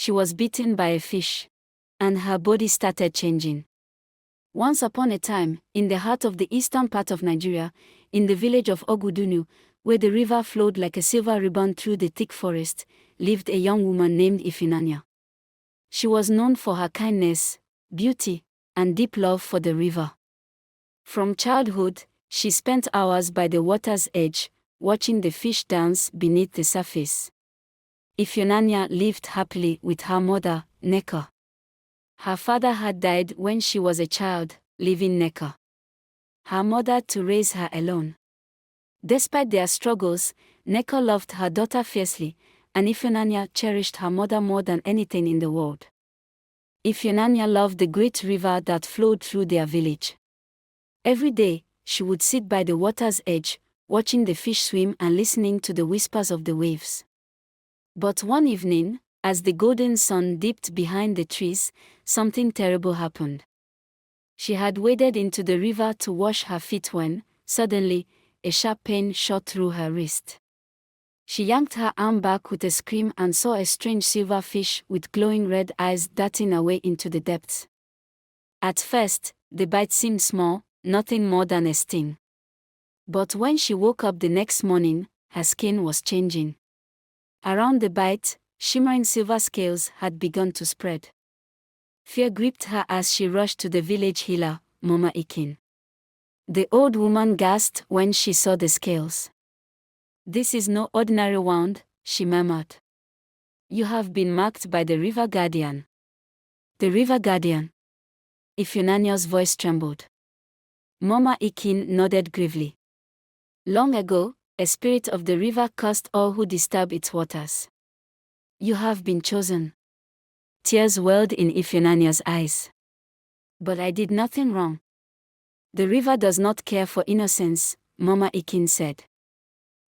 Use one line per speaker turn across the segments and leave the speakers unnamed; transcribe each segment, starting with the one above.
She was bitten by a fish, and her body started changing. Once upon a time, in the heart of the eastern part of Nigeria, in the village of Ogudunu, where the river flowed like a silver ribbon through the thick forest, lived a young woman named Ifunanya. She was known for her kindness, beauty, and deep love for the river. From childhood, she spent hours by the water's edge, watching the fish dance beneath the surface. Ifunanya lived happily with her mother, Neka. Her father had died when she was a child, leaving Neka, her mother, to raise her alone. Despite their struggles, Neka loved her daughter fiercely, and Ifunanya cherished her mother more than anything in the world. Ifunanya loved the great river that flowed through their village. Every day, she would sit by the water's edge, watching the fish swim and listening to the whispers of the waves. But one evening, as the golden sun dipped behind the trees, something terrible happened. She had waded into the river to wash her feet when, suddenly, a sharp pain shot through her wrist. She yanked her arm back with a scream and saw a strange silver fish with glowing red eyes darting away into the depths. At first, the bite seemed small, nothing more than a sting. But when she woke up the next morning, her skin was changing. Around the bite, shimmering silver scales had begun to spread. Fear gripped her as she rushed to the village healer, Mama Ikin. The old woman gasped when she saw the scales. "This is no ordinary wound," she murmured. "You have been marked by the river guardian." "The river guardian?" Ifunanya's voice trembled. Mama Ikin nodded gravely. "Long ago, a spirit of the river cursed all who disturb its waters. You have been chosen." Tears welled in Ifunanya's eyes. "But I did nothing wrong." "The river does not care for innocence," Mama Ikin said.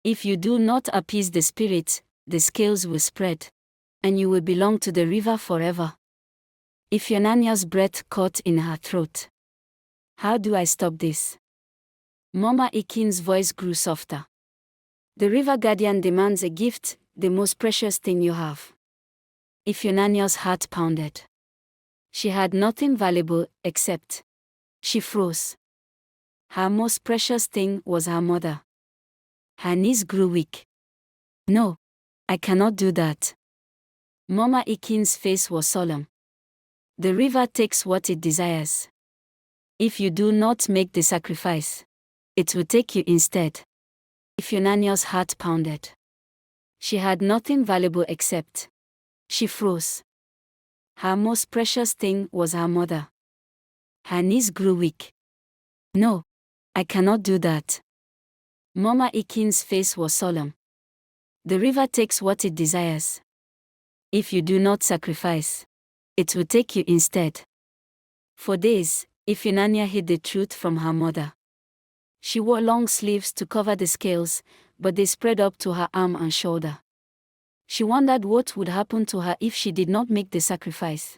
"If you do not appease the spirit, the scales will spread, and you will belong to the river forever." Ifunanya's breath caught in her throat. "How do I stop this?" Mama Ikin's voice grew softer. "The river guardian demands a gift, the most precious thing you have." Ifunanya's heart pounded. She had nothing valuable except... She froze. Her most precious thing was her mother. Her knees grew weak. "No, I cannot do that." Mama Ikin's face was solemn. "The river takes what it desires. If you do not make the sacrifice, it will take you instead." Ifunanya's heart pounded. She had nothing valuable except... She froze. Her most precious thing was her mother. Her knees grew weak. "No, I cannot do that." Mama Ikin's face was solemn. "The river takes what it desires. If you do not sacrifice, it will take you instead." For days, Ifunanya hid the truth from her mother. She wore long sleeves to cover the scales, but they spread up to her arm and shoulder. She wondered what would happen to her if she did not make the sacrifice.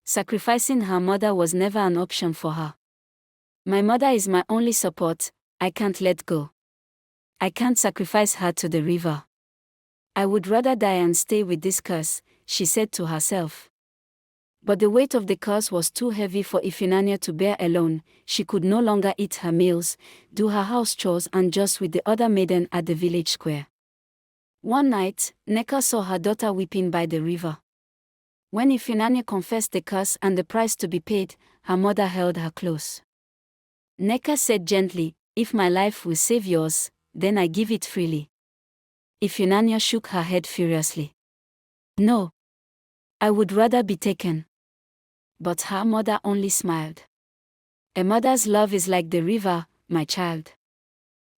Sacrificing her mother was never an option for her. "My mother is my only support, I can't let go. I can't sacrifice her to the river. I would rather die and stay with this curse," she said to herself. But the weight of the curse was too heavy for Ifunanya to bear alone. She could no longer eat her meals, do her house chores, and just with the other maiden at the village square. One night, Neka saw her daughter weeping by the river. When Ifunanya confessed the curse and the price to be paid, her mother held her close. Neka said gently, "If my life will save yours, then I give it freely." Ifunanya shook her head furiously. "No. I would rather be taken." But her mother only smiled. "A mother's love is like the river, my child.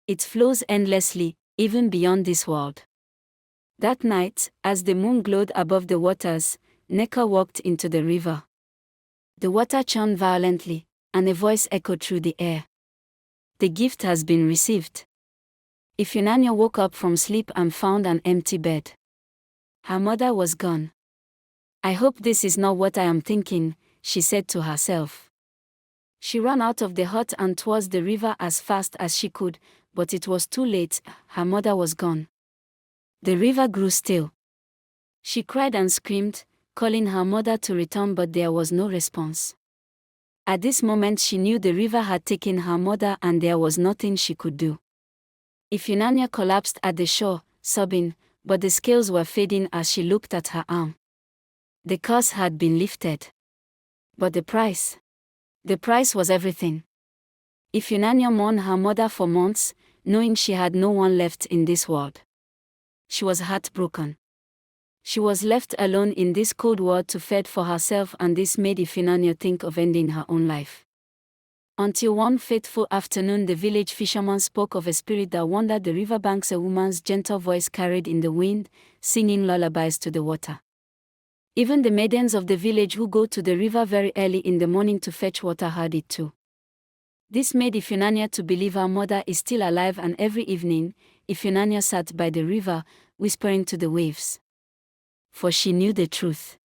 It flows endlessly, even beyond this world." That night, as the moon glowed above the waters, Neka walked into the river. The water churned violently, and a voice echoed through the air. "The gift has been received." Ifunanya woke up from sleep and found an empty bed. Her mother was gone. "I hope this is not what I am thinking," she said to herself. She ran out of the hut and towards the river as fast as she could, but it was too late, her mother was gone. The river grew still. She cried and screamed, calling her mother to return, but there was no response. At this moment she knew the river had taken her mother and there was nothing she could do. Ifunanya collapsed at the shore, sobbing, but the scales were fading as she looked at her arm. The curse had been lifted. But the price? The price was everything. Ifunanya mourned her mother for months, knowing she had no one left in this world. She was heartbroken. She was left alone in this cold world to fend for herself, and this made Ifunanya think of ending her own life. Until one fateful afternoon the village fisherman spoke of a spirit that wandered the riverbanks, a woman's gentle voice carried in the wind, singing lullabies to the water. Even the maidens of the village who go to the river very early in the morning to fetch water heard it too. This made Ifunanya to believe her mother is still alive, and every evening, Ifunanya sat by the river, whispering to the waves. For she knew the truth.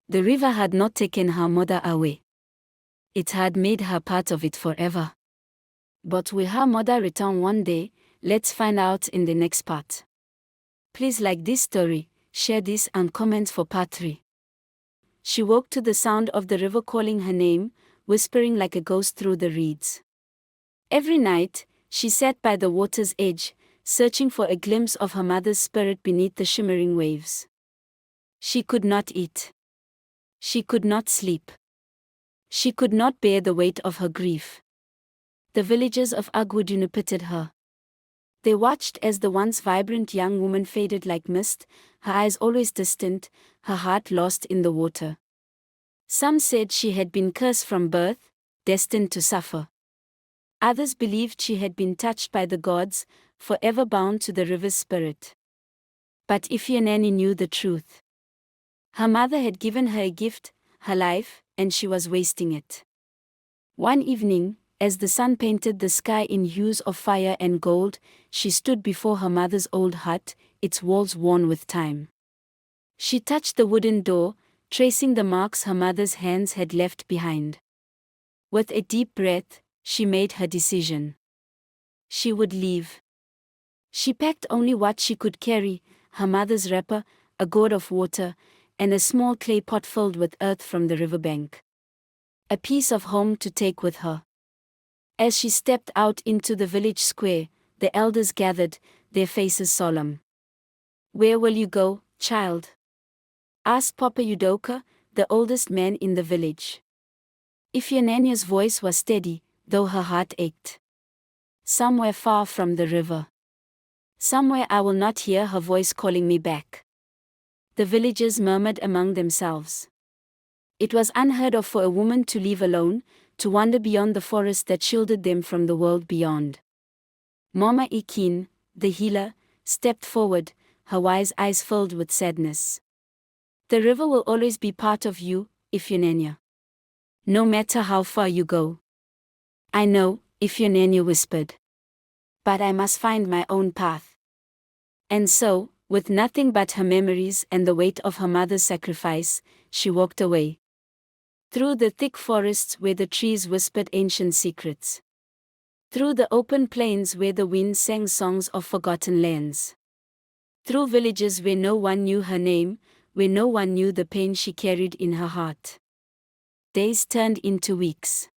The river had not taken her mother away. It had made her part of it forever. But will her mother return one day? Let's find out in the next part. Please like this story, share this and comment for part 3. She woke to the sound of the river calling her name, whispering like a ghost through the reeds. Every night, she sat by the water's edge, searching for a glimpse of her mother's spirit beneath the shimmering waves. She could not eat. She could not sleep. She could not bear the weight of her grief. The villagers of Agudunu pitied her. They watched as the once vibrant young woman faded like mist, her eyes always distant, her heart lost in the water. Some said she had been cursed from birth, destined to suffer. Others believed she had been touched by the gods, forever bound to the river's spirit. But Ifunanya knew the truth. Her mother had given her a gift, her life, and she was wasting it. One evening, as the sun painted the sky in hues of fire and gold, she stood before her mother's old hut, its walls worn with time. She touched the wooden door, tracing the marks her mother's hands had left behind. With a deep breath, she made her decision. She would leave. She packed only what she could carry, her mother's wrapper, a gourd of water, and a small clay pot filled with earth from the riverbank. A piece of home to take with her. As she stepped out into the village square, the elders gathered, their faces solemn. "Where will you go, child?" asked Papa Udoka, the oldest man in the village. Ifunanya's voice was steady, though her heart ached. "Somewhere far from the river. Somewhere I will not hear her voice calling me back." The villagers murmured among themselves. It was unheard of for a woman to leave alone, to wander beyond the forest that shielded them from the world beyond. Mama Ikin, the healer, stepped forward, her wise eyes filled with sadness. "The river will always be part of you, Ifunanya. No matter how far you go." "I know," Ifunanya whispered. "But I must find my own path." And so, with nothing but her memories and the weight of her mother's sacrifice, she walked away. Through the thick forests where the trees whispered ancient secrets. Through the open plains where the wind sang songs of forgotten lands. Through villages where no one knew her name, where no one knew the pain she carried in her heart. Days turned into weeks.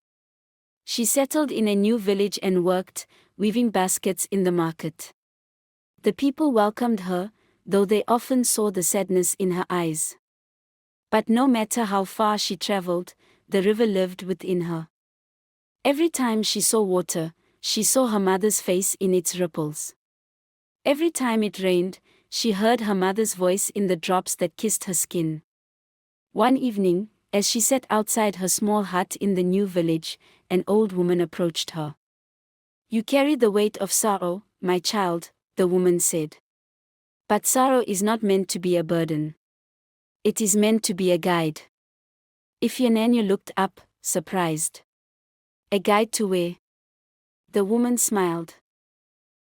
She settled in a new village and worked, weaving baskets in the market. The people welcomed her, though they often saw the sadness in her eyes. But no matter how far she traveled, the river lived within her. Every time she saw water, she saw her mother's face in its ripples. Every time it rained, she heard her mother's voice in the drops that kissed her skin. One evening, as she sat outside her small hut in the new village, an old woman approached her. "You carry the weight of sorrow, my child," the woman said. "But sorrow is not meant to be a burden. It is meant to be a guide." Ifunanya looked up, surprised. "A guide to where?" The woman smiled.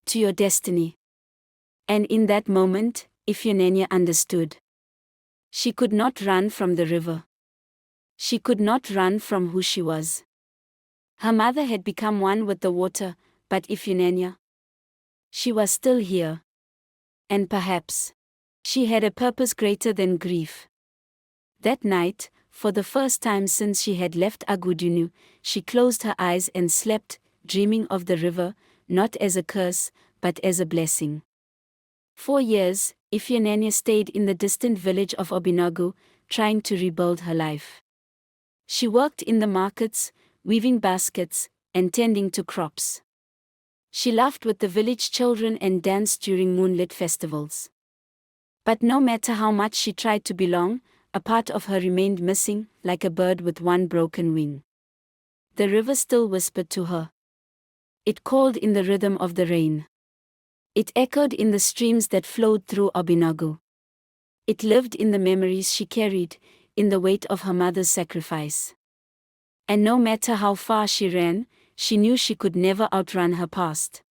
"To your destiny." And in that moment, Ifunanya understood. She could not run from the river. She could not run from who she was. Her mother had become one with the water, but Ifunanya? She was still here. And perhaps she had a purpose greater than grief. That night, for the first time since she had left Agudunu, she closed her eyes and slept, dreaming of the river, not as a curse, but as a blessing. 4 years, Ifunanya stayed in the distant village of Obinagu, trying to rebuild her life. She worked in the markets, weaving baskets, and tending to crops. She laughed with the village children and danced during moonlit festivals. But no matter how much she tried to belong, a part of her remained missing, like a bird with one broken wing. The river still whispered to her. It called in the rhythm of the rain. It echoed in the streams that flowed through Obinagu. It lived in the memories she carried, in the weight of her mother's sacrifice. And no matter how far she ran, she knew she could never outrun her past.